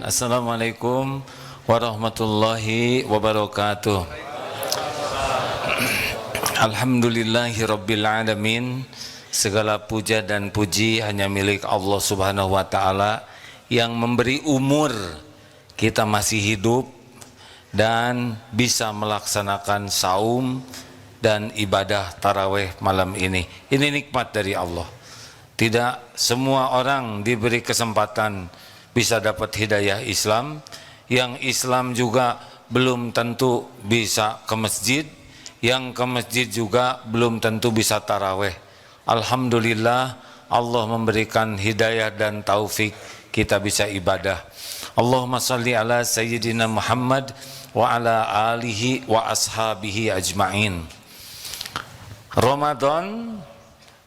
Assalamualaikum warahmatullahi wabarakatuh. Alhamdulillahirabbil alamin. Segala puja dan puji hanya milik Allah Subhanahu wa taala yang memberi umur kita masih hidup dan bisa melaksanakan saum dan ibadah tarawih malam ini. Ini nikmat dari Allah. Tidak semua orang diberi kesempatan bisa dapat hidayah Islam. Yang Islam juga belum tentu bisa ke masjid. Yang ke masjid juga belum tentu bisa tarawih. Alhamdulillah Allah memberikan hidayah dan taufik kita bisa ibadah. Allahumma salli ala Sayyidina Muhammad wa ala alihi wa ashabihi ajma'in. Ramadan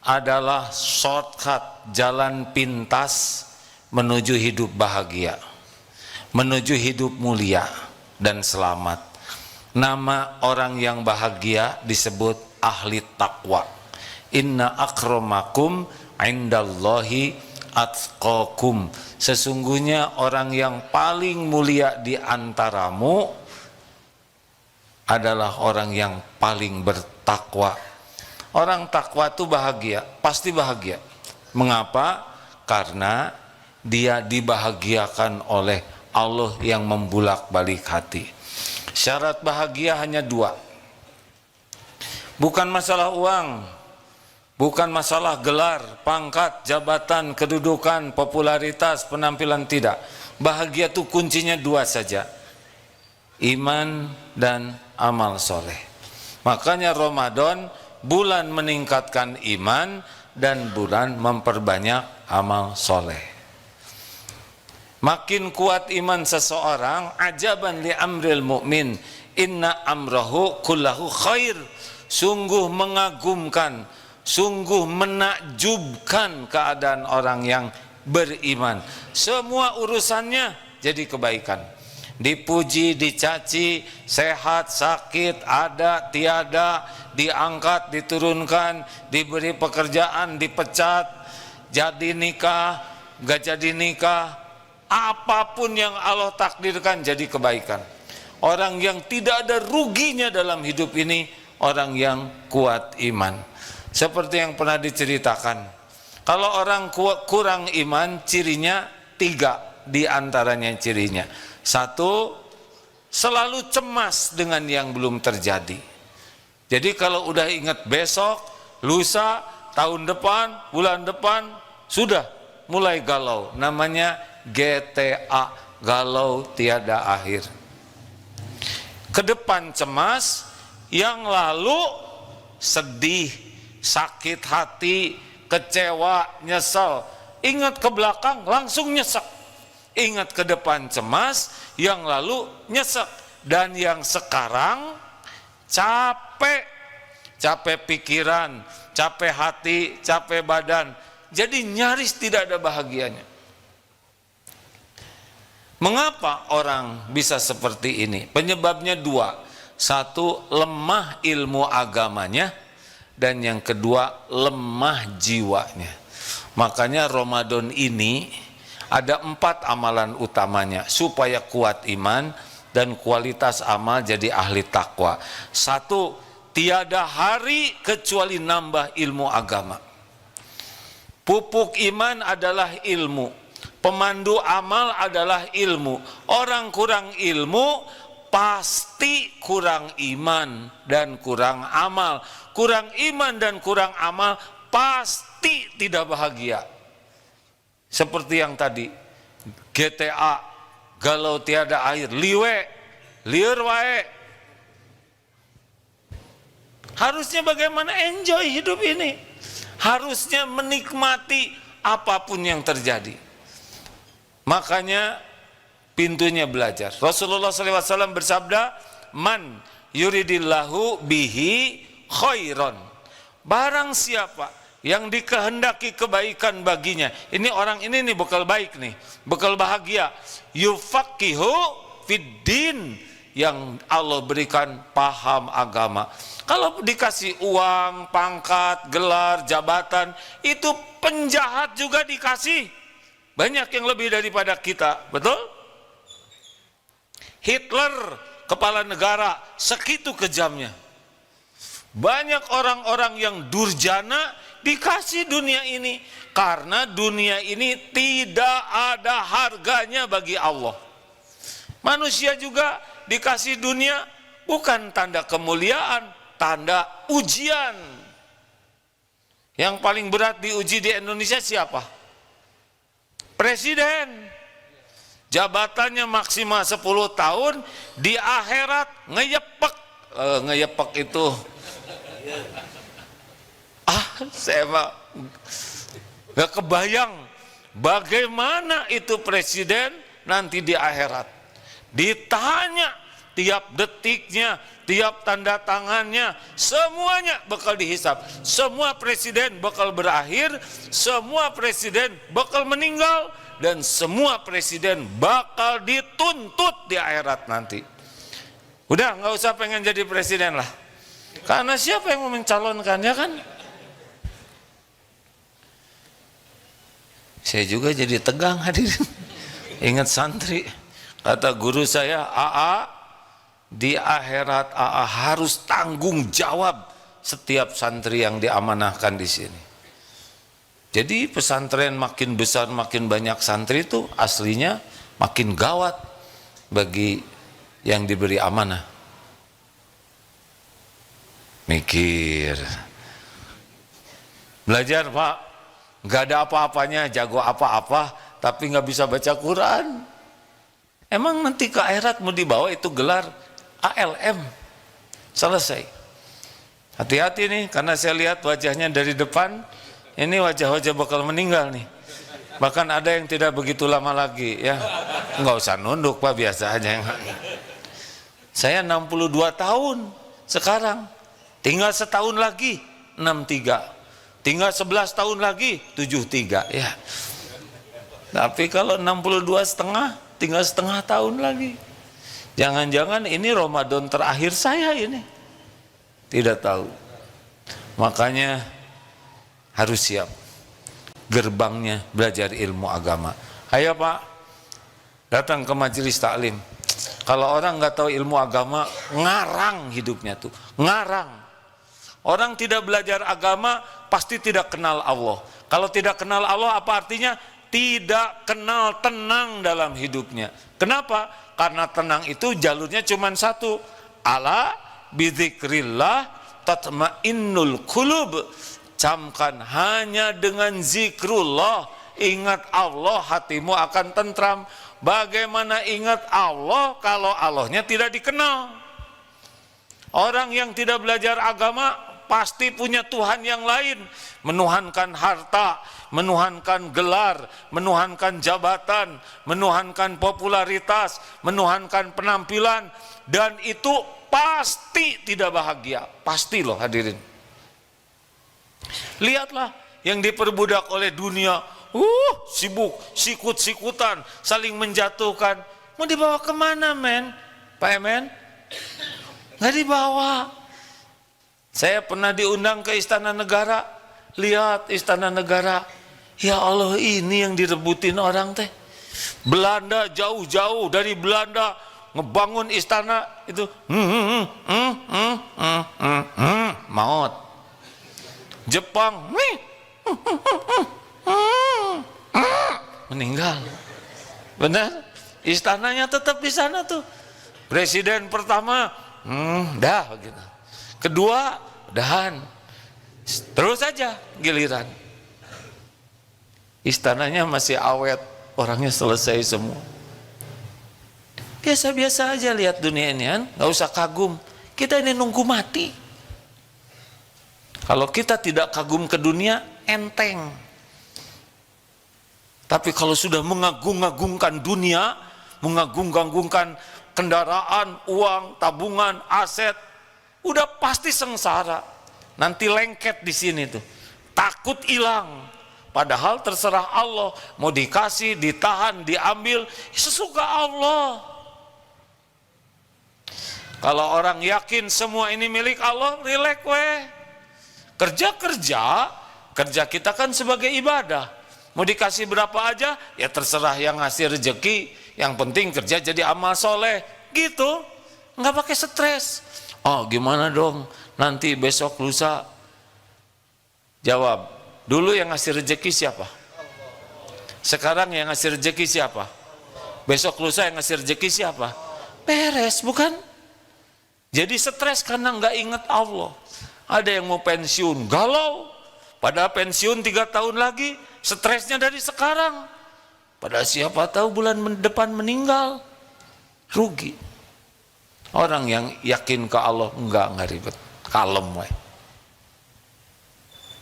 adalah shortcut, jalan pintas menuju hidup bahagia, menuju hidup mulia dan selamat. Nama orang yang bahagia disebut ahli taqwa. Inna akramakum indallahi atqakum. Sesungguhnya orang yang paling mulia di antaramu adalah orang yang paling bertakwa. Orang takwa itu bahagia, pasti bahagia. Mengapa? Karena dia dibahagiakan oleh Allah yang membulak-balik hati. Syarat bahagia hanya dua. Bukan masalah uang, bukan masalah gelar, pangkat, jabatan, kedudukan, popularitas, penampilan, tidak. Bahagia itu kuncinya dua saja. Iman dan amal soleh. Makanya Ramadan bulan meningkatkan iman dan bulan memperbanyak amal soleh. Makin kuat iman seseorang, ajaban li amril mu'min, inna amrahu kullahu khair. Sungguh mengagumkan, sungguh menakjubkan keadaan orang yang beriman. Semua urusannya jadi kebaikan. Dipuji, dicaci, sehat, sakit, ada, tiada, diangkat, diturunkan, diberi pekerjaan, dipecat, jadi nikah, gak jadi nikah, apapun yang Allah takdirkan jadi kebaikan. Orang yang tidak ada ruginya dalam hidup ini, orang yang kuat iman. Seperti yang pernah diceritakan, kalau orang kurang iman, cirinya tiga diantaranya cirinya. Satu, selalu cemas dengan yang belum terjadi. Jadi kalau udah ingat besok, lusa, tahun depan, bulan depan, sudah mulai galau. Namanya GTA, galau tiada akhir. Ke depan cemas, yang lalu sedih, sakit hati, kecewa, nyesel. Ingat ke belakang langsung nyesek. Ingat ke depan cemas, yang lalu nyesek. Dan yang sekarang capek, capek pikiran, capek hati, capek badan. Jadi nyaris tidak ada bahagianya. Mengapa orang bisa seperti ini? Penyebabnya dua. Satu, lemah ilmu agamanya, dan yang kedua, lemah jiwanya. Makanya Ramadan ini ada 4 amalan utamanya supaya kuat iman dan kualitas amal jadi ahli takwa. Satu, tiada hari kecuali nambah ilmu agama. Pupuk iman adalah ilmu. Pemandu amal adalah ilmu. Orang kurang ilmu pasti kurang iman dan kurang amal. Kurang iman dan kurang amal pasti tidak bahagia. Seperti yang tadi, GTA, galau tiada akhir, liur wae. Harusnya bagaimana enjoy hidup ini? Harusnya menikmati apapun yang terjadi. Makanya pintunya belajar. Rasulullah SAW bersabda, man yuridillahu bihi khairan. Barang siapa yang dikehendaki kebaikan baginya, ini orang ini nih bekal baik nih, bekal bahagia, yufaqihu fiddin, yang Allah berikan paham agama. Kalau dikasih uang, pangkat, gelar, jabatan, itu penjahat juga dikasih. Banyak yang lebih daripada kita, betul? Hitler kepala negara, segitu kejamnya. Banyak orang-orang yang durjana dikasih dunia ini karena dunia ini tidak ada harganya bagi Allah. Manusia juga dikasih dunia bukan tanda kemuliaan, tanda ujian. Yang paling berat diuji di Indonesia siapa? Presiden. Jabatannya maksimal 10 tahun, di akhirat ngeyepek. Ngeyepek itu saya mah gak kebayang bagaimana itu presiden nanti di akhirat. Ditanya tiap detiknya, tiap tanda tangannya, semuanya bakal dihisap. Semua presiden bakal berakhir, semua presiden bakal meninggal, dan semua presiden bakal dituntut di akhirat nanti. Udah nggak usah pengen jadi presiden lah, karena siapa yang mau mencalonkannya kan? Saya juga jadi tegang hadirin. Ingat santri, kata guru saya, AA di akhirat AA harus tanggung jawab setiap santri yang diamanahkan di sini. Jadi pesantren makin besar, makin banyak santri itu aslinya makin gawat bagi yang diberi amanah. Mikir, belajar Pak, nggak ada apa-apanya, jago apa-apa, tapi nggak bisa baca Quran. Emang nanti ke akhirat mau dibawa itu gelar ALM, selesai. Hati-hati nih, karena saya lihat wajahnya dari depan, ini wajah-wajah bakal meninggal nih. Bahkan ada yang tidak begitu lama lagi ya. Nggak usah nunduk Pak, biasa aja. Saya 62 tahun sekarang, tinggal setahun lagi 63, tinggal 11 tahun lagi 73 ya. Tapi kalau 62 setengah, tinggal setengah tahun lagi. Jangan-jangan ini Ramadan terakhir saya ini. Tidak tahu. Makanya harus siap. Gerbangnya belajar ilmu agama. Ayo Pak, datang ke majelis taklim. Kalau orang nggak tahu ilmu agama, ngarang hidupnya tuh, ngarang. Orang tidak belajar agama pasti tidak kenal Allah. Kalau tidak kenal Allah apa artinya? Tidak kenal tenang dalam hidupnya. Kenapa? Karena tenang itu jalurnya cuma satu. Ala bidzikrillah tatmainnul qulub. Camkan, hanya dengan zikrullah, ingat Allah, hatimu akan tentram. Bagaimana ingat Allah kalau Allahnya tidak dikenal? Orang yang tidak belajar agama pasti punya Tuhan yang lain, menuhankan harta, menuhankan gelar, menuhankan jabatan, menuhankan popularitas, menuhankan penampilan, dan itu pasti tidak bahagia. Pasti loh hadirin. Lihatlah yang diperbudak oleh dunia, sibuk, sikut-sikutan, saling menjatuhkan. Mau dibawa kemana men? Pak Emen? Nggak dibawa. Saya pernah diundang ke Istana Negara. Lihat Istana Negara, ya Allah, ini yang direbutin orang teh. Belanda jauh-jauh dari Belanda ngebangun istana itu, maut. Jepang, meninggal. Benar? Istananya tetap di sana tuh. Presiden pertama, dah begitu. Kedua, dahan. Terus saja giliran. Istananya masih awet, orangnya selesai semua. Biasa-biasa aja lihat dunia ini kan, nggak usah kagum. Kita ini nunggu mati. Kalau kita tidak kagum ke dunia, enteng. Tapi kalau sudah mengagung-agungkan dunia, mengagung-agungkan kendaraan, uang, tabungan, aset, udah pasti sengsara. Nanti lengket di sini tuh, takut hilang. Padahal terserah Allah, mau dikasih, ditahan, diambil, sesuka Allah. Kalau orang yakin semua ini milik Allah, rileks weh. Kerja kita kan sebagai ibadah. Mau dikasih berapa aja, ya terserah yang ngasih rezeki. Yang penting kerja jadi amal soleh. gitu, nggak pakai stres. Oh gimana dong, nanti besok lusa. Jawab, dulu yang ngasih rezeki siapa? Sekarang yang ngasih rezeki siapa? Besok lusa yang ngasih rezeki siapa? Beres, bukan? Jadi stres karena nggak ingat Allah. Ada yang mau pensiun, galau. Padahal pensiun 3 tahun lagi, stresnya dari sekarang. Padahal siapa tahu bulan depan meninggal. Rugi. Orang yang yakin ke Allah, enggak ribet. Kalem, we.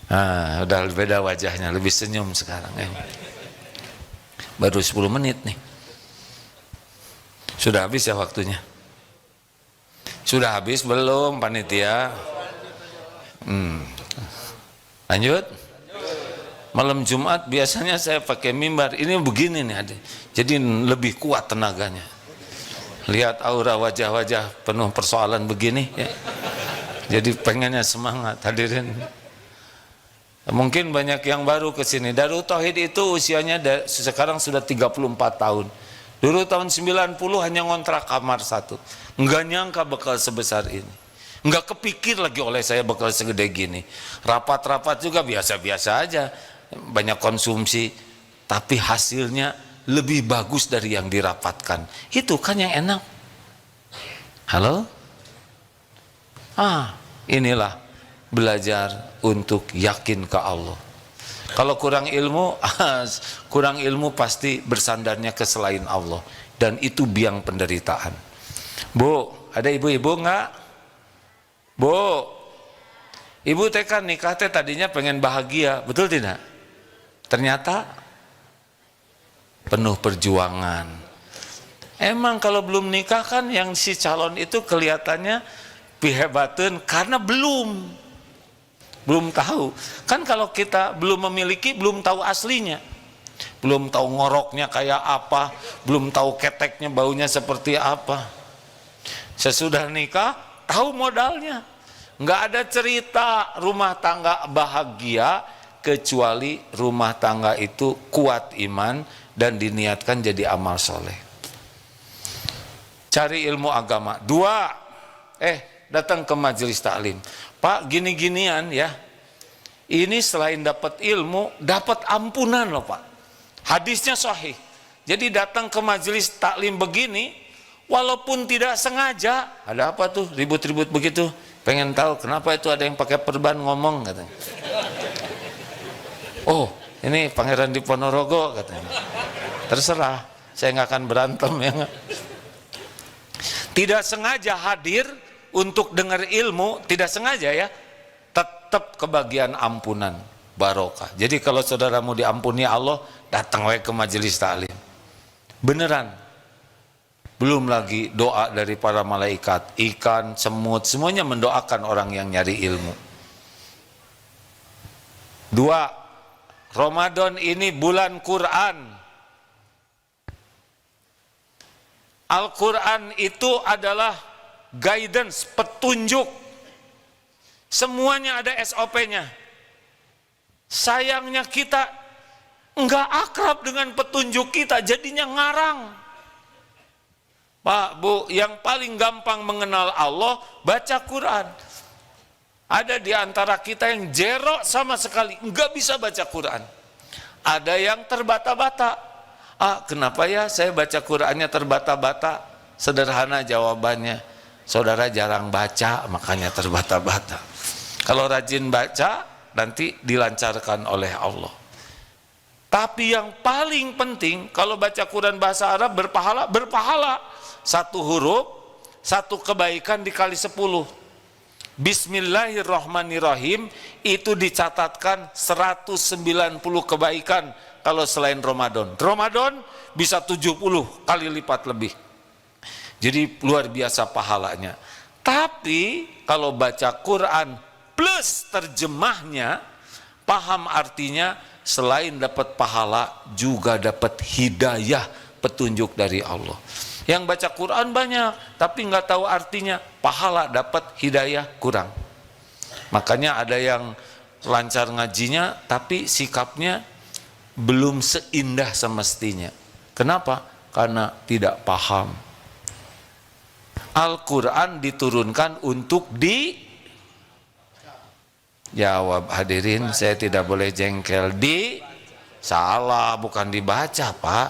Nah, udah beda wajahnya, lebih senyum sekarang. Baru 10 menit nih. Sudah habis ya waktunya? Sudah habis belum panitia? Lanjut? Malam Jumat biasanya saya pakai mimbar. Ini begini nih adik. Jadi lebih kuat tenaganya. Lihat aura wajah-wajah penuh persoalan begini ya. Jadi pengennya semangat hadirin. Mungkin banyak yang baru ke sini. Darul Tauhid itu usianya sekarang sudah 34 tahun. Dulu tahun 90 hanya ngontrak kamar 1. Enggak nyangka bekal sebesar ini. Enggak kepikir lagi oleh saya bekal segede gini. Rapat-rapat juga biasa-biasa aja. Banyak konsumsi. Tapi hasilnya lebih bagus dari yang dirapatkan. Itu kan yang enak. Halo? Inilah belajar untuk yakin ke Allah. Kalau kurang ilmu pasti bersandarnya ke selain Allah, dan itu biang penderitaan. Bu, ada ibu-ibu enggak? Bu, ibu teh kan nikah teh tadinya pengen bahagia, betul tidak? Ternyata penuh perjuangan. Emang kalau belum nikah kan yang si calon itu kelihatannya pihebateun karena belum tahu. Kan kalau kita belum memiliki, belum tahu aslinya. Belum tahu ngoroknya kayak apa, belum tahu keteknya baunya seperti apa. Sesudah nikah, tahu modalnya. Nggak ada cerita rumah tangga bahagia kecuali rumah tangga itu kuat iman dan diniatkan jadi amal soleh. Cari ilmu agama. 2, datang ke majelis taklim. Pak, gini-ginian ya. Ini selain dapat ilmu, dapat ampunan loh Pak. Hadisnya sahih. Jadi datang ke majelis taklim begini, walaupun tidak sengaja, ada apa tuh ribut-ribut begitu? Pengen tahu kenapa itu ada yang pakai perban ngomong katanya. Oh, ini Pangeran di Ponorogo katanya. Terserah, saya nggak akan berantem ya. Tidak sengaja hadir untuk dengar ilmu, tidak sengaja ya, tetap kebagian ampunan, barokah. Jadi kalau saudaramu diampuni Allah, datang ke majelis taklim. Beneran. Belum lagi doa dari para malaikat, ikan, semut, semuanya mendoakan orang yang nyari ilmu. 2, Ramadan ini bulan Quran. Al-Quran itu adalah guidance, petunjuk. Semuanya ada SOP-nya. Sayangnya kita enggak akrab dengan petunjuk kita, jadinya ngarang. Pak, Bu, yang paling gampang mengenal Allah, baca Quran. Ada di antara kita yang jerok sama sekali, enggak bisa baca Quran. Ada yang terbata-bata. Kenapa ya saya baca Qurannya terbata-bata? Sederhana jawabannya, saudara jarang baca makanya terbata-bata. Kalau rajin baca nanti dilancarkan oleh Allah. Tapi yang paling penting kalau baca Quran bahasa Arab berpahala. 1 huruf, 1 kebaikan dikali 10. Bismillahirrahmanirrahim itu dicatatkan 190 kebaikan kalau selain Ramadan. Ramadan bisa 70 kali lipat lebih. Jadi luar biasa pahalanya. Tapi kalau baca Quran plus terjemahnya, paham artinya, selain dapat pahala juga dapat hidayah, petunjuk dari Allah. Yang baca Quran banyak tapi nggak tahu artinya, pahala dapat, hidayah kurang. Makanya ada yang lancar ngajinya tapi sikapnya belum seindah semestinya. Kenapa? Karena tidak paham. Al-Quran diturunkan untuk jawab. Hadirin, saya tidak boleh jengkel. Salah, bukan dibaca Pak,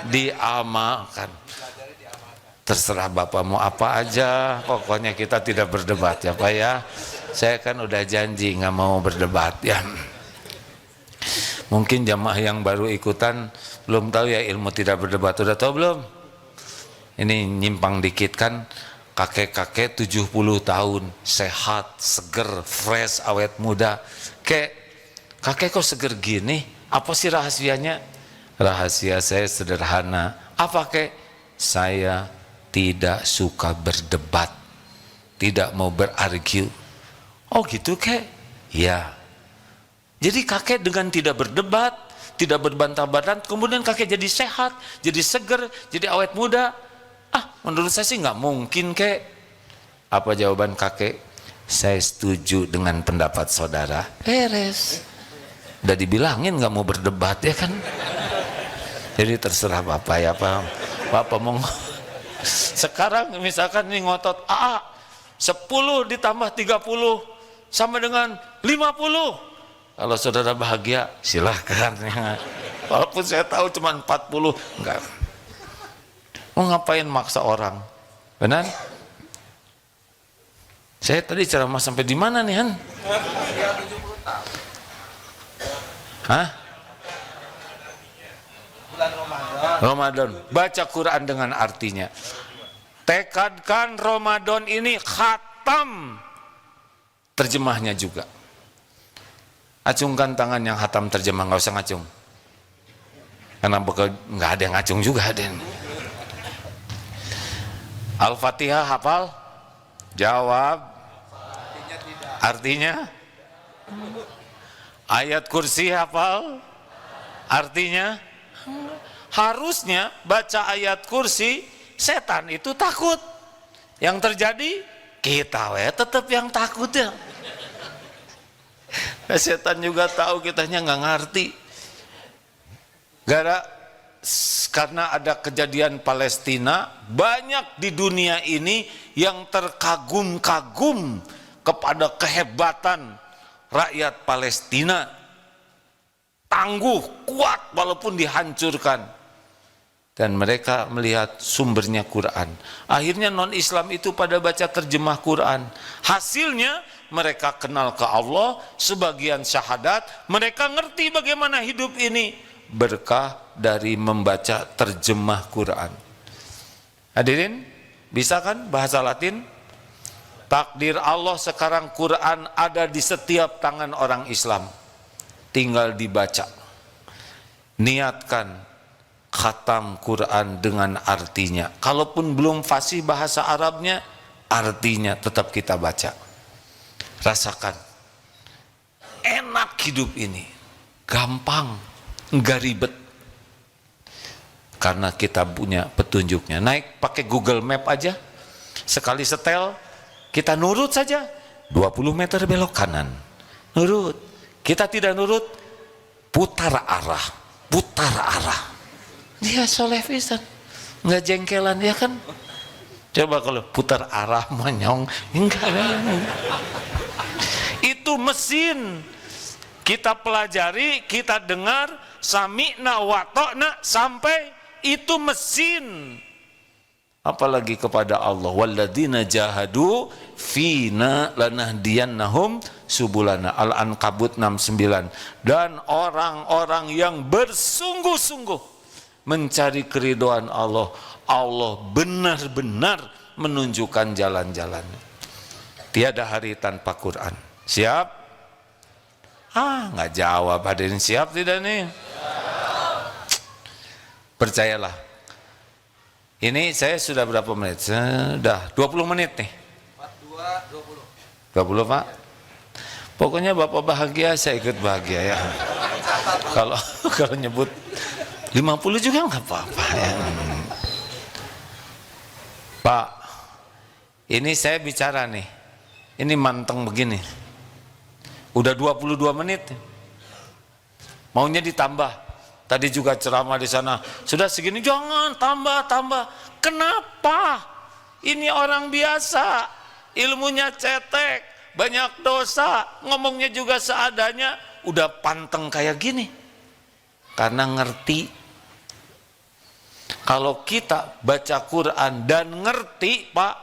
diamalkan. Terserah Bapak mau apa aja, pokoknya kita tidak berdebat ya Pak ya. Saya kan udah janji nggak mau berdebat ya. Mungkin jamaah yang baru ikutan belum tahu ya ilmu tidak berdebat. Udah tahu belum? Ini nyimpang dikit kan, kakek-kakek 70 tahun, sehat, seger, fresh, awet muda. Kakek kok seger gini? Apa sih rahasianya? Rahasia saya sederhana. Apa Saya tidak suka berdebat, tidak mau berargue. Oh gitu Ya. Jadi kakek dengan tidak berdebat, tidak berbantah-bantah, kemudian kakek jadi sehat, jadi seger, jadi awet muda. Menurut saya sih nggak mungkin Apa jawaban kakek? Saya setuju dengan pendapat saudara. Beres. Udah dibilangin nggak mau berdebat ya kan? Jadi terserah Bapak ya Pak. Bapak mau sekarang misalkan nih ngotot 10 ditambah 30 sama dengan 50. Kalau saudara bahagia silahkan ya. Walaupun saya tahu cuma 40, enggak. Mau ngapain maksa orang? Benar? Saya tadi ceramah sampai di mana nih Han? Bulan Ramadan. Baca Quran dengan artinya. Tekadkan Ramadan ini khatam. Terjemahnya juga. Acungkan tangan yang khatam terjemah, nggak usah ngacung. Karena nggak ada yang ngacung juga Den. Al-Fatihah hafal? Jawab. Artinya? Ayat kursi hafal? Artinya? Harusnya baca ayat kursi, setan itu takut. Yang terjadi kita tetap yang takut ya. Setan juga tahu kitanya nggak ngerti. Karena ada kejadian Palestina, banyak di dunia ini yang terkagum-kagum kepada kehebatan rakyat Palestina. Tangguh, kuat walaupun dihancurkan. Dan mereka melihat sumbernya Quran. Akhirnya non-Islam itu pada baca terjemah Quran. Hasilnya mereka kenal ke Allah, sebagian syahadat, mereka ngerti bagaimana hidup ini berkah dari membaca terjemah Quran. Hadirin, bisa kan bahasa Latin? Takdir Allah sekarang Quran ada di setiap tangan orang Islam. Tinggal dibaca. Niatkan khatam Quran dengan artinya. Kalaupun belum fasih bahasa Arabnya, artinya tetap kita baca. Rasakan. Enak hidup ini. Gampang, enggak ribet. Karena kita punya petunjuknya. Naik pakai Google Map aja. Sekali setel, kita nurut saja. 20 meter belok kanan. Nurut. Kita tidak nurut, putar arah. Putar arah. Dia soleh pisan, nggak jengkelan ya kan? Coba kalau putar arah monyong, enggak. Itu mesin. Kita pelajari, kita dengar, sami'na wa ta'na, sampai itu mesin. Apalagi kepada Allah, walladzina jahadu fina lanahdiyannahum subulana. Al-Ankabut 69. Dan orang-orang yang bersungguh-sungguh mencari keridhaan Allah, Allah benar-benar menunjukkan jalan-jalannya. Tiada hari tanpa Quran. Siap? Nggak jawab. Hadirin siap tidak nih? Percayalah. Ini saya sudah berapa menit? Sudah 20 menit nih. 20 Pak? Pokoknya Bapak bahagia, saya ikut bahagia ya. Kalau nyebut 50 juga nggak apa-apa ya. Pak, ini saya bicara nih. Ini manteng begini. Udah 22 menit. Maunya ditambah. Tadi juga ceramah di sana. Sudah segini, jangan tambah. Kenapa? ini orang biasa, ilmunya cetek, banyak dosa, ngomongnya juga seadanya, udah panteng kayak gini. Karena ngerti. Kalau kita baca Quran dan ngerti, Pak,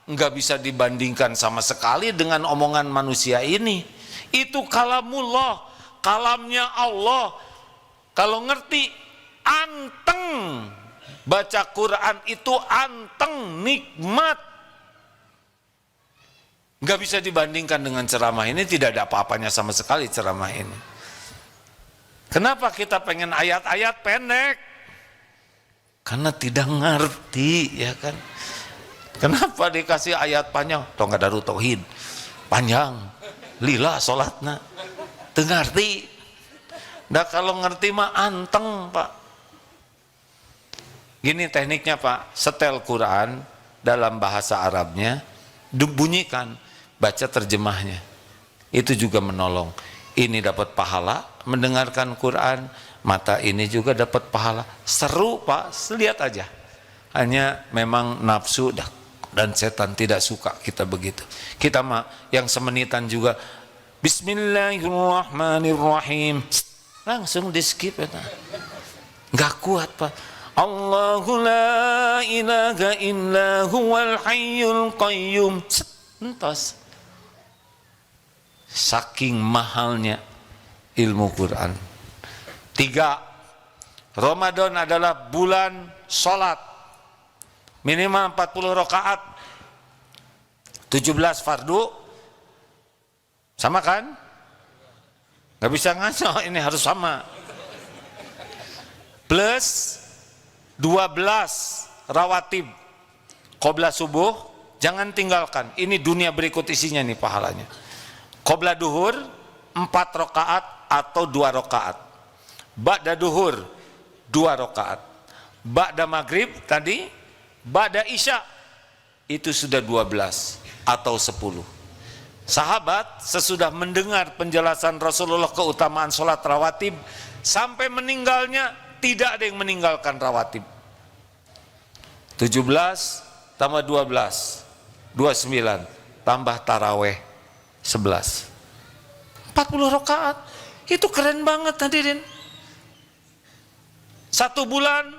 nggak bisa dibandingkan sama sekali dengan omongan manusia ini. Itu kalamullah, kalamnya Allah. Kalau ngerti, anteng. Baca Quran itu anteng, nikmat. Nggak bisa dibandingkan dengan ceramah ini, tidak ada apa-apanya sama sekali ceramah ini. Kenapa kita pengen ayat-ayat pendek? Karena tidak ngerti, ya kan? Kenapa dikasih ayat panjang? Tongga daru tauhid panjang, lila sholatna, teu ngerti. Nah kalau ngerti mah anteng, Pak. Gini tekniknya, Pak, setel Quran dalam bahasa Arabnya, dibunyikan, baca terjemahnya. Itu juga menolong. Ini dapat pahala mendengarkan Quran, mata ini juga dapat pahala. Seru, Pak, lihat aja. Hanya memang nafsu dan setan tidak suka kita begitu. Kita mah yang semenitan juga Bismillahirrahmanirrahim, langsung di skip ya. Nggak kuat, Pak. Allahu la ilaha illa huwal hayyul qayyum. Entos. Saking mahalnya ilmu Quran. 3. Ramadan adalah bulan sholat. Minimal 40 rakaat. 17 fardu. Sama kan? Gak bisa ngaco, ini harus sama. Plus 12 rawatib qobla subuh, jangan tinggalkan. Ini dunia berikut isinya nih pahalanya. Qobla duhur 4 rakaat atau 2 rakaat. Ba'da duhur 2 rakaat. Ba'da maghrib tadi, ba'da isya itu sudah 12 atau 10. Sahabat sesudah mendengar penjelasan Rasulullah keutamaan sholat rawatib, sampai meninggalnya tidak ada yang meninggalkan rawatib. 17 tambah 12 29 tambah taraweh 11 40 rakaat. Itu keren banget hadirin. 1 bulan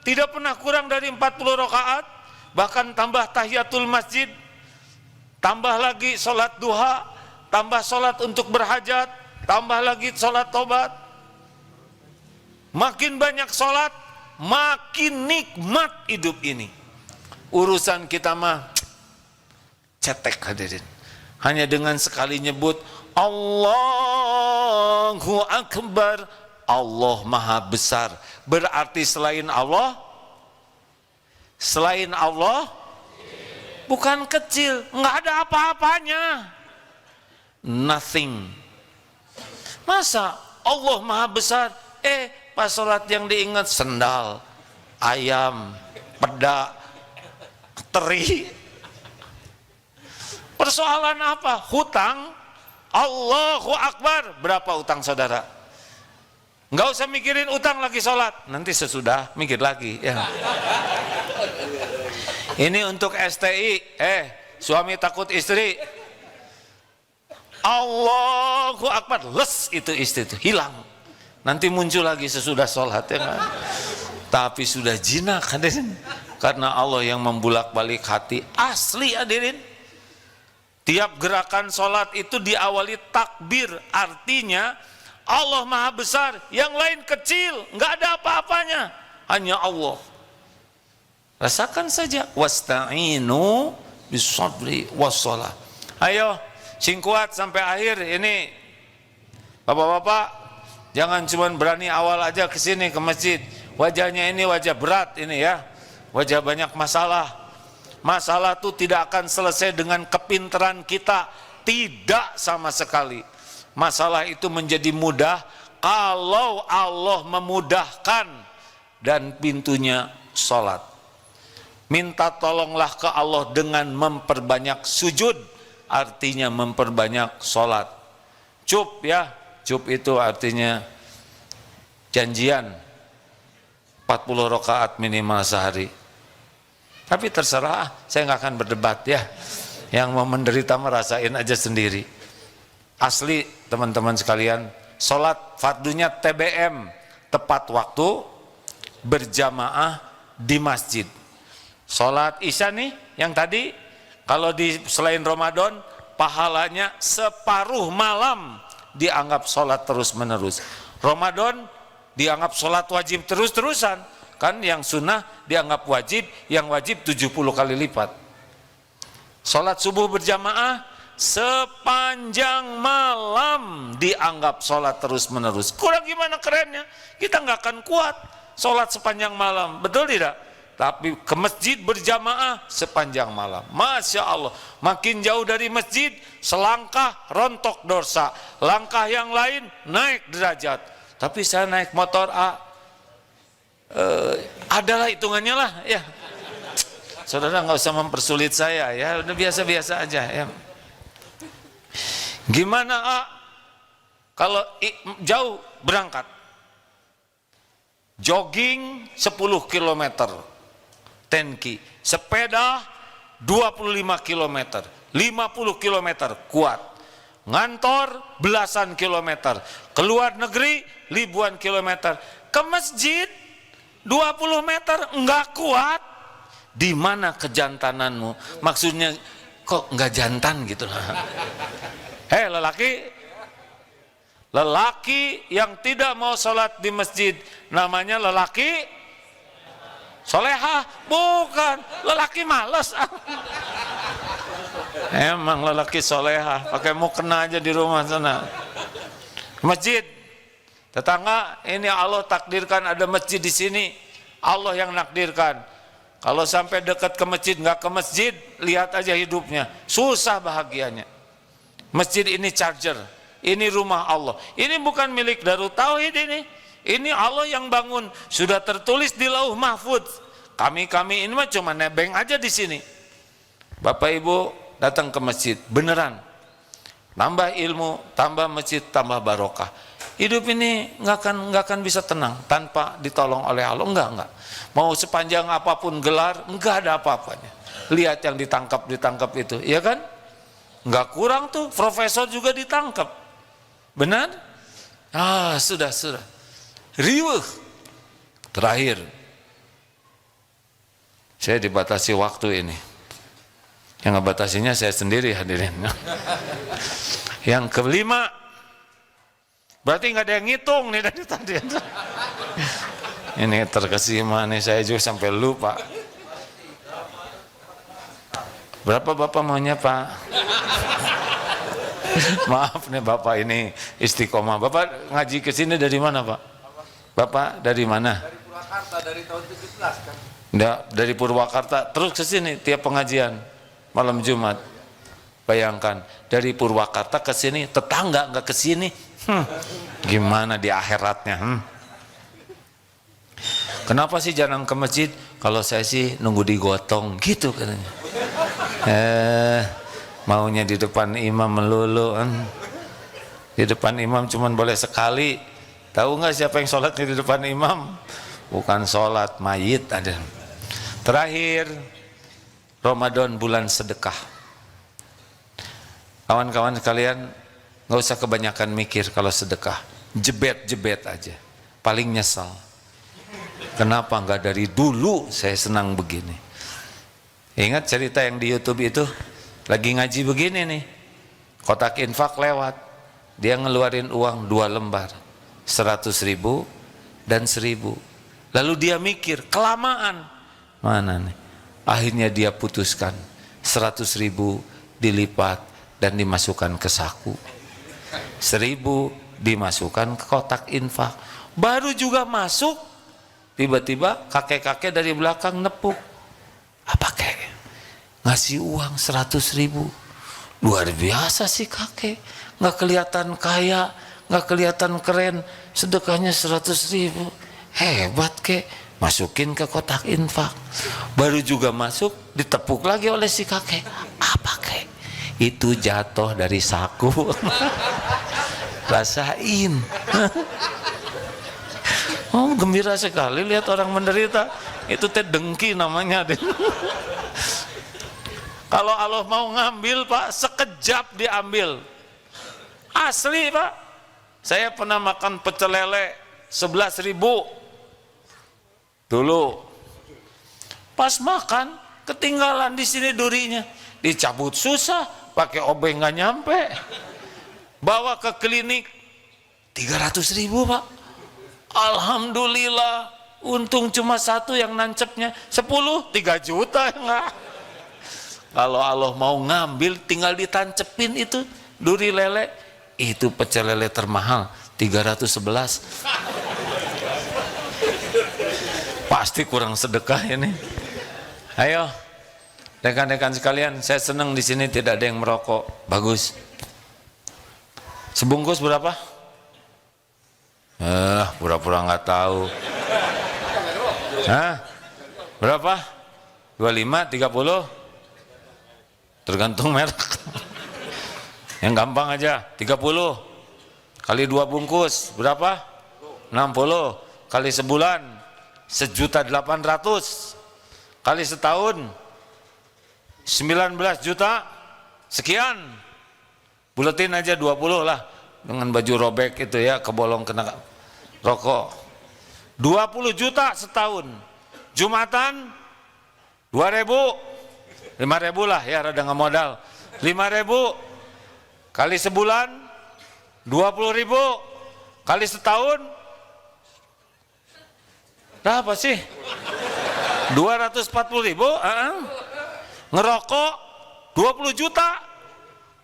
tidak pernah kurang dari 40 rakaat, bahkan tambah tahiyatul masjid, tambah lagi sholat duha, tambah sholat untuk berhajat, tambah lagi sholat tobat. Makin banyak sholat, makin nikmat hidup ini. Urusan kita mah cetek hadirin. Hanya dengan sekali nyebut Allahu Akbar, Allah Maha Besar. Berarti selain Allah bukan kecil, nggak ada apa-apanya. Nothing. Masa Allah Maha Besar, pas sholat yang diingat sendal, ayam, peda, teri. Persoalan apa? Hutang. Allahu Akbar. Berapa utang saudara? Nggak usah mikirin utang lagi sholat. Nanti sesudah mikir lagi ya. Ini untuk STI. Suami takut istri. Allahu Akbar. Les itu istri itu hilang. Nanti muncul lagi sesudah sholat ya kan? Tapi sudah jinak hadirin. Karena Allah yang membulak-balik hati asli hadirin. Tiap gerakan sholat itu diawali takbir. Artinya Allah Maha Besar, yang lain kecil, nggak ada apa-apanya, hanya Allah. Rasakan saja. Wasta'inu bis-sabri was-shalah. Ayo sing kuat sampai akhir ini. Bapak-bapak, jangan cuma berani awal aja ke sini ke masjid. Wajahnya ini wajah berat ini ya. Wajah banyak masalah. Masalah itu tidak akan selesai dengan kepintaran kita. Tidak sama sekali. Masalah itu menjadi mudah kalau Allah memudahkan dan pintunya sholat. Minta tolonglah ke Allah dengan memperbanyak sujud. Artinya memperbanyak sholat. Cup ya. Cup itu artinya janjian 40 rakaat minimal sehari. Tapi terserah, saya nggak akan berdebat ya. Yang mau menderita merasain aja sendiri. Asli teman-teman sekalian, sholat fardunya TBM, tepat waktu, berjamaah di masjid. Sholat isya nih, yang tadi, kalau di selain Ramadan, pahalanya separuh malam dianggap sholat terus menerus. Ramadan dianggap sholat wajib terus-terusan. Kan yang sunnah dianggap wajib, yang wajib 70 kali lipat. Sholat subuh berjamaah sepanjang malam dianggap sholat terus menerus. Kurang gimana kerennya? Kita nggak akan kuat sholat sepanjang malam, betul tidak? Tapi ke masjid berjamaah sepanjang malam. Masya Allah, makin jauh dari masjid, selangkah rontok dosa, langkah yang lain naik derajat. Tapi saya naik motor adalah hitungannya lah ya. Saudara nggak usah mempersulit saya ya, udah biasa-biasa aja ya. Gimana kalau jauh berangkat jogging 10 km, 10K, sepeda 25 km, 50 km kuat, ngantor belasan kilometer, keluar negeri ribuan kilometer, ke masjid 20 meter enggak kuat. Di mana kejantananmu? Maksudnya kok enggak jantan gitu lah. Hei lelaki yang tidak mau sholat di masjid namanya lelaki solehah, bukan lelaki malas. Emang lelaki solehah, pakai mukena aja di rumah sana. Masjid, tetangga, ini Allah takdirkan ada masjid di sini, Allah yang nakdirkan. Kalau sampai dekat ke masjid, nggak ke masjid, lihat aja hidupnya, susah bahagianya. Masjid ini charger, ini rumah Allah, ini bukan milik Darut Tauhid ini Allah yang bangun, sudah tertulis di Lauh Mahfudz. Kami ini mah cuma nebeng aja di sini. Bapak Ibu datang ke masjid, beneran, nambah ilmu, tambah masjid, tambah barokah. Hidup ini nggak akan bisa tenang tanpa ditolong oleh Allah. Enggak. Mau sepanjang apapun gelar, enggak ada apa-apanya. Lihat yang ditangkap itu, iya kan? Enggak kurang tuh, profesor juga ditangkap. Benar? Sudah. Riuh. Terakhir, saya dibatasi waktu ini. Yang ngebatasinya saya sendiri hadirin. Yang kelima, berarti nggak ada yang ngitung nih dari tadi. Ini terkesima nih, saya juga sampai lupa. Berapa Bapak maunya Pak? Maaf nih Bapak, ini istiqomah. Bapak ngaji ke sini dari mana Pak? Bapak dari mana? Dari Purwakarta, dari tahun 17 kan. Nggak, dari Purwakarta terus ke sini tiap pengajian malam Jumat. Bayangkan, dari Purwakarta ke sini, tetangga nggak ke sini. Gimana di akhiratnya? Kenapa sih jarang ke masjid? Kalau saya sih nunggu digotong gitu katanya. Maunya di depan imam melulu. Di depan imam cuman boleh sekali. Tahu nggak siapa yang sholatnya di depan imam? Bukan sholat, mayit ada. Terakhir, Ramadan bulan sedekah. Kawan-kawan sekalian, nggak usah kebanyakan mikir kalau sedekah. Jebet aja. Paling nyesal. Kenapa nggak dari dulu saya senang begini? Ingat cerita yang di YouTube itu, lagi ngaji begini nih, kotak infak lewat, dia ngeluarin uang 2 lembar, 100.000 dan 1.000. Lalu dia mikir, kelamaan, mana nih? Akhirnya dia putuskan, 100.000 dilipat dan dimasukkan ke saku, 1.000 dimasukkan ke kotak infak. Baru juga masuk, tiba-tiba kakek-kakek dari belakang nepuk. Apa kek? Ngasih uang 100.000. Luar biasa sih kakek, nggak kelihatan kaya, nggak kelihatan keren, sedekahnya 100.000. Hebat kek, masukin ke kotak infak. Baru juga masuk, ditepuk lagi oleh si kakek. Apa kek? Itu jatuh dari saku. Rasain. Oh, gembira sekali lihat orang menderita. Itu teh dengki namanya. Kalau Allah mau ngambil Pak, sekejap diambil. Asli Pak. Saya pernah makan pecel lele 11.000 dulu. Pas makan ketinggalan di sini durinya, dicabut susah, pakai obeng nggak nyampe. Bawa ke klinik 300.000 Pak. Alhamdulillah, untung cuma satu yang nancepnya, 10 3 juta enggak. Kalau Allah mau ngambil tinggal ditancepin itu duri lele. Itu pecel lele termahal 311. Pasti kurang sedekah ini. Ayo rekan-rekan sekalian, saya senang di sini tidak ada yang merokok. Bagus. Sebungkus berapa? Pura-pura nggak tahu. Hah? Berapa? 25, 30? Tergantung merek. Yang gampang aja, 30 kali 2 bungkus berapa? 60 kali sebulan 1.800.000 kali setahun 19 juta sekian. Buletin aja 20 lah, dengan baju robek itu ya, kebolong kena rokok. 20 juta setahun. Jumatan 2.000, 5.000 lah ya, rada nggak modal. 5.000 kali sebulan 20.000 kali setahun berapa sih? 240.000. Ngerokok 20 juta.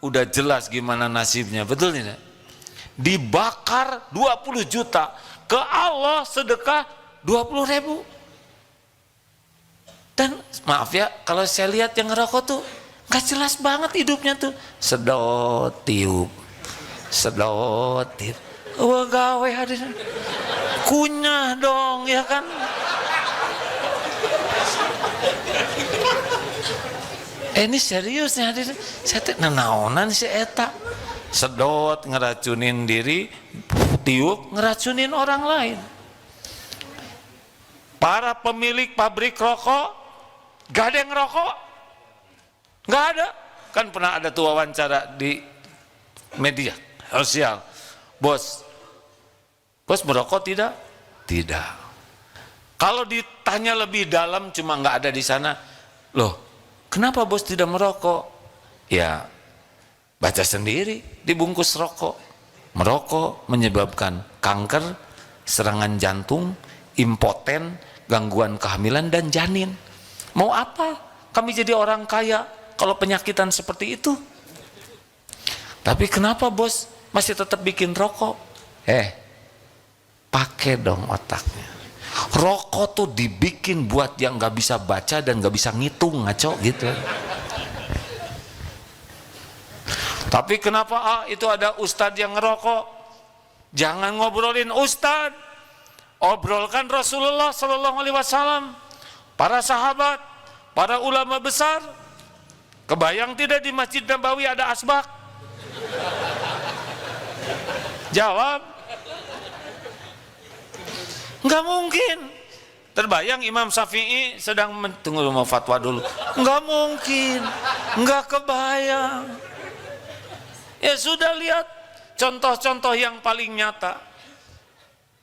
Udah jelas gimana nasibnya, betul tidak? Dibakar 20 juta, ke Allah sedekah 20.000. Dan maaf ya, kalau saya lihat yang ngerokok tuh gak jelas banget hidupnya tuh. Sedot tiup, sedot tiup. Wah gawe hadirin, kunyah dong ya kan. Ini serius nih hadirin. Saya teh naonan si eta. Sedot ngeracunin diri, tiup ngeracunin orang lain. Para pemilik pabrik rokok gak ada yang ngerokok. Nggak ada. Kan pernah ada tuh wawancara di media sosial. Bos merokok tidak? Tidak. Kalau ditanya lebih dalam, cuma nggak ada di sana. Loh, kenapa bos tidak merokok? Ya, baca sendiri di bungkus rokok. Merokok menyebabkan kanker, serangan jantung, impoten, gangguan kehamilan dan janin. Mau apa? Kami jadi orang kaya kalau penyakitan seperti itu. Tapi kenapa bos masih tetap bikin rokok? Pakai dong otaknya. Rokok tuh dibikin buat yang gak bisa baca dan gak bisa ngitung, ngaco gitu. Tapi kenapa itu ada ustadz yang ngerokok? Jangan ngobrolin ustadz, obrolkan Rasulullah Sallallahu Alaihi Wasallam, para sahabat, para ulama besar. Kebayang tidak di Masjid Nabawi ada asbak? Jawab. Enggak mungkin. Terbayang Imam Syafi'i sedang tunggu mau fatwa dulu. Enggak mungkin. Enggak kebayang. Ya sudah, lihat contoh-contoh yang paling nyata.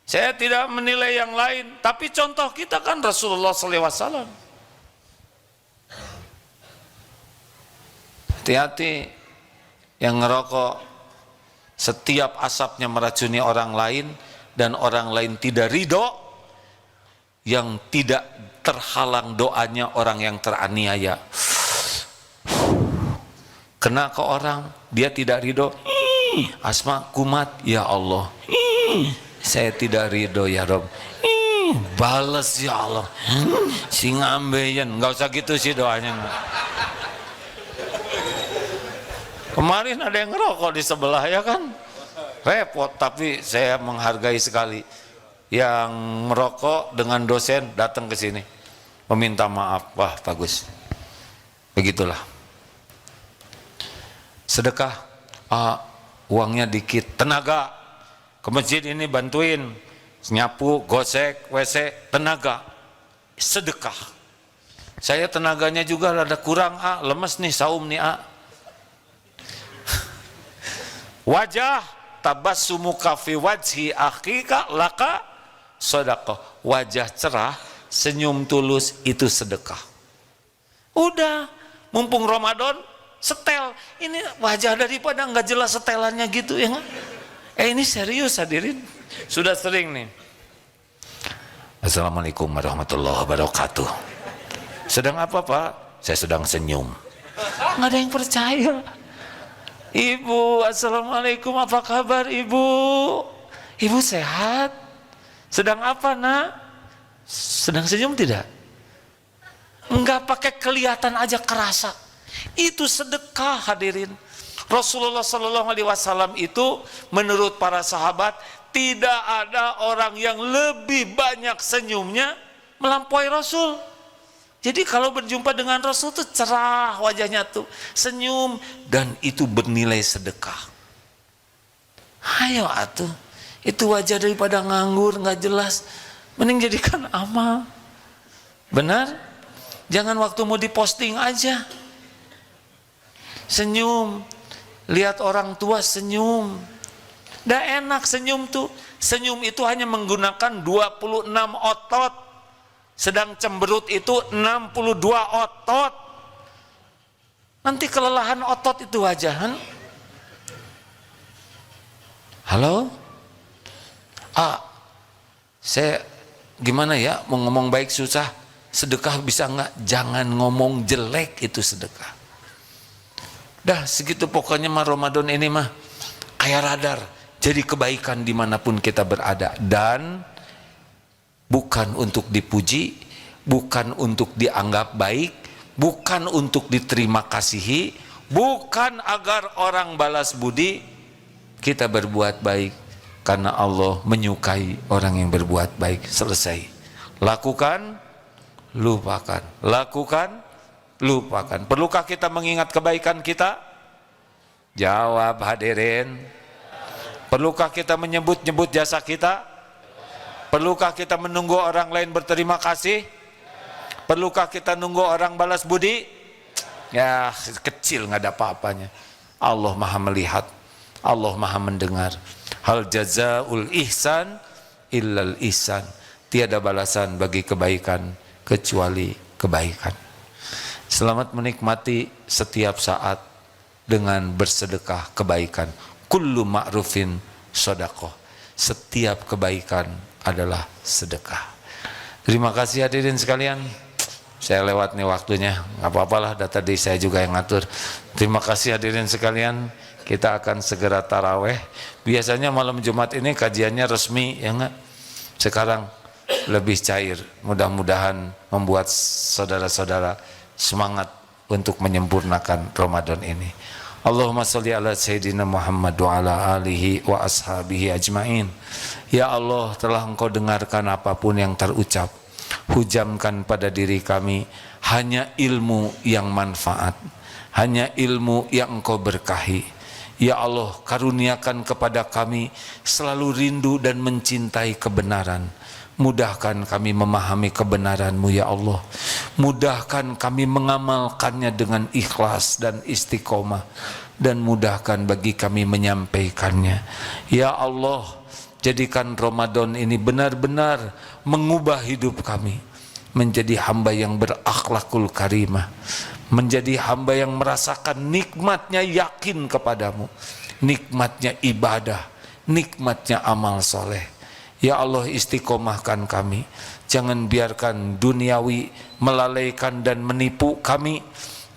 Saya tidak menilai yang lain, tapi contoh kita kan Rasulullah SAW. Hati-hati yang ngerokok, setiap asapnya meracuni orang lain dan orang lain tidak ridho, yang tidak terhalang doanya orang yang teraniaya. Kena ke orang, dia tidak ridho, asma kumat, ya Allah, saya tidak ridho ya Rob, bales ya Allah, si ngambeyan, nggak usah gitu sih doanya. Kemarin ada yang ngerokok di sebelah ya kan, repot. Tapi saya menghargai sekali yang merokok dengan dosen datang ke sini meminta maaf. Wah bagus. Begitulah. Sedekah, uangnya dikit, tenaga ke masjid ini bantuin nyapu, gosek, WC, tenaga. sedekah. Saya tenaganya juga rada kurang, lemes nih saum nih, Wajah tabassumuka fi wajhi akhika laka sedekah. Wajah cerah, senyum tulus itu sedekah. Udah, mumpung Ramadan, setel. Ini wajah daripada nggak jelas setelannya gitu ya nggak? Ini serius hadirin. Sudah sering nih. Assalamualaikum warahmatullahi wabarakatuh. Sedang apa Pak? Saya sedang senyum. Nggak ada yang percaya. Ibu, assalamualaikum, apa kabar Ibu? Ibu sehat? Sedang apa nak? Sedang senyum tidak? Enggak, pakai kelihatan aja kerasa. Itu sedekah hadirin. Rasulullah Shallallahu Alaihi Wasallam itu menurut para sahabat tidak ada orang yang lebih banyak senyumnya melampaui Rasul. Jadi kalau berjumpa dengan Rasul tuh cerah wajahnya tuh, senyum, dan itu bernilai sedekah. Ayo atuh, itu wajah daripada nganggur nggak jelas, mending jadikan amal. Benar? Jangan waktu mau diposting aja. Senyum, lihat orang tua senyum. Dah enak senyum tuh. Senyum itu hanya menggunakan 26 otot. Sedang cemberut itu 62 otot. Nanti kelelahan otot itu wajahan. Halo? Saya gimana ya, mau ngomong baik susah. Sedekah bisa nggak? Jangan ngomong jelek, itu sedekah. Dah segitu pokoknya mah Ramadan ini mah kayak radar. Jadi kebaikan dimanapun kita berada. Dan bukan untuk dipuji, bukan untuk dianggap baik, bukan untuk diterima kasihi, bukan agar orang balas budi. Kita berbuat baik karena Allah menyukai orang yang berbuat baik. Selesai. Lakukan, lupakan. Lakukan, lupakan. Perlukah kita mengingat kebaikan kita? Jawab hadirin. Perlukah kita menyebut-nyebut jasa kita? Perlukah kita menunggu orang lain berterima kasih? Perlukah kita nunggu orang balas budi? Ya kecil, nggak ada apa-apanya. Allah maha melihat, Allah maha mendengar. Hal jazaul ihsan illal ihsan. Tiada balasan bagi kebaikan kecuali kebaikan. Selamat menikmati setiap saat dengan bersedekah kebaikan. Kullu ma'rufin shadaqah. Setiap kebaikan adalah sedekah. Terima kasih hadirin sekalian. Saya lewat nih waktunya, nggak apa-apalah, data tadi saya juga yang ngatur. Terima kasih hadirin sekalian. Kita akan segera taraweh. Biasanya malam Jumat ini kajiannya resmi, ya nggak? Sekarang lebih cair. Mudah-mudahan membuat saudara-saudara semangat untuk menyempurnakan Ramadan ini. Allahumma sholli ala Sayyidina Muhammad wa ala alihi wa ashabihi ajmain. Ya Allah, telah Engkau dengarkan apapun yang terucap. Hujamkan pada diri kami hanya ilmu yang manfaat, hanya ilmu yang Engkau berkahi. Ya Allah, karuniakan kepada kami selalu rindu dan mencintai kebenaran. Mudahkan kami memahami kebenaran-Mu ya Allah. Mudahkan kami mengamalkannya dengan ikhlas dan istiqomah. Dan mudahkan bagi kami menyampaikannya. Ya Allah, jadikan Ramadan ini benar-benar mengubah hidup kami. Menjadi hamba yang berakhlakul karimah. Menjadi hamba yang merasakan nikmatnya yakin kepadamu. Nikmatnya ibadah. Nikmatnya amal soleh. Ya Allah, istiqomahkan kami. Jangan biarkan duniawi melalaikan dan menipu kami.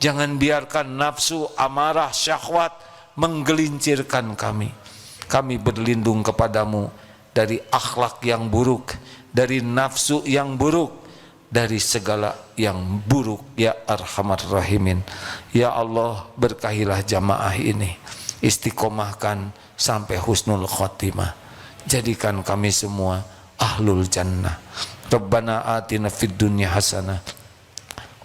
Jangan biarkan nafsu, amarah, syahwat menggelincirkan kami. Kami berlindung kepadamu dari akhlak yang buruk, dari nafsu yang buruk, dari segala yang buruk ya Arhamar Rahimin. Ya Allah, berkahilah jamaah ini. Istiqomahkan sampai husnul khotimah. Jadikan kami semua ahlul jannah. Rabbana atina fid dunya hasanah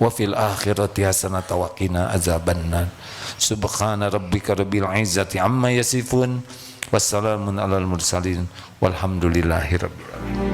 wa fil akhirati hasanah wa qina azabannar. Subhana rabbika rabbil izzati amma yasifun. Wassalamun alal mursalin walhamdulillahi rabbil alamin.